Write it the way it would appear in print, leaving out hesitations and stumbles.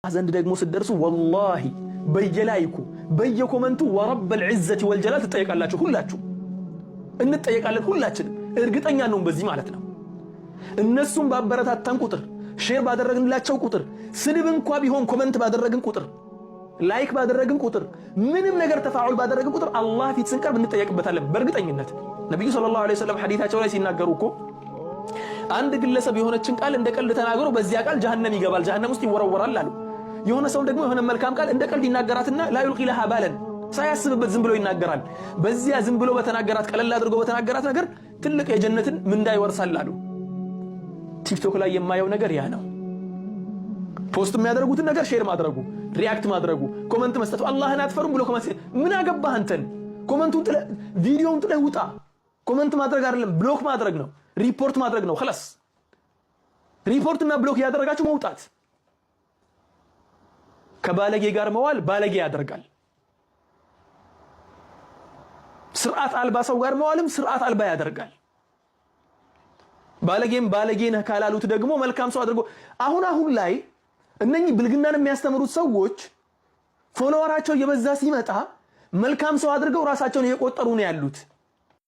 ዘንድ ደግሞ ስደርሱ ወላሂ በየላይኩ በየኮመንቱ ወረበል ዒዘቲ ወልጀላል ትጠየቃላችሁ። ሁላችሁ እንጠየቃለን። ሁላችንም እርግጠኛ ነው በዚህ ማለት ነው። እነሱም ባበረታታን ቁጥር ሼር ባደረግንላቸው ቁጥር ስድብ እንኳ ቢሆን ኮመንት ባደረግን ቁጥር ላይክ ባደረግን ቁጥር ምንም ነገር ተፋዑል ባደረግን ቁጥር አላህ ፊት ስንቀርብ እንጠየቅበታለን በእርግጠኝነት። ነብዩ ሰለላሁ ዐለይሂ ወሰለም ሐዲታቸው ላይ ሲናገሩ እኮ አንድ ግለሰብ የሆነችን ቃል እንደ ቀልድ ተናግሮ በዚያ ቃል ጀሃነም ይገባል፣ ጀሃነም ውስጥ ይወረወራል አሉ። የሆነ ሰው ደግሞ የሆነ መልካም ቃል እንደ ቀልድ ይናገራትና ላ ዩልቂ ለሃ ባለን ሳያስብበት ዝም ብሎ ይናገራል። በዚያ ዝም ብሎ በተናገራት ቀለል አድርጎ በተናገራት ነገር ትልቅ የጀነትን ምንዳ ይወርሳል አሉ። ቲክቶክ ላይ የማየው ነገር ያ ነው። ፖስት የሚያደርጉትን ነገር ሼር ማድረጉ፣ ሪአክት ማድረጉ፣ ኮመንት መስጠቱ። አላህን አትፈሩም ብሎ ኮመንት ምን አገባህ አንተን? ኮመንቱን ጥለህ ቪዲዮውን ጥለህ ውጣ። ኮመንት ማድረግ አይደለም ብሎክ ማድረግ ነው፣ ሪፖርት ማድረግ ነው። خلاص ሪፖርት እና ብሎክ ያደረጋችሁ መውጣት። ከባለጌ ጋር መዋል ባለጌ ያደርጋል። ስርዓት አልባ ሰው ጋር መዋልም ስርዓት አልባ ያደርጋል። ባለጌም ባለጌ ነህ ካላሉት ደግሞ መልካም ሰው አድርጎ አሁን ላይ እነኚህ ብልግናን የሚያስተምሩት ሰዎች ፎሎወራቸው እየበዛ ሲመጣ መልካም ሰው አድርገው ራሳቸውን እየቆጠሩ ነው ያሉት።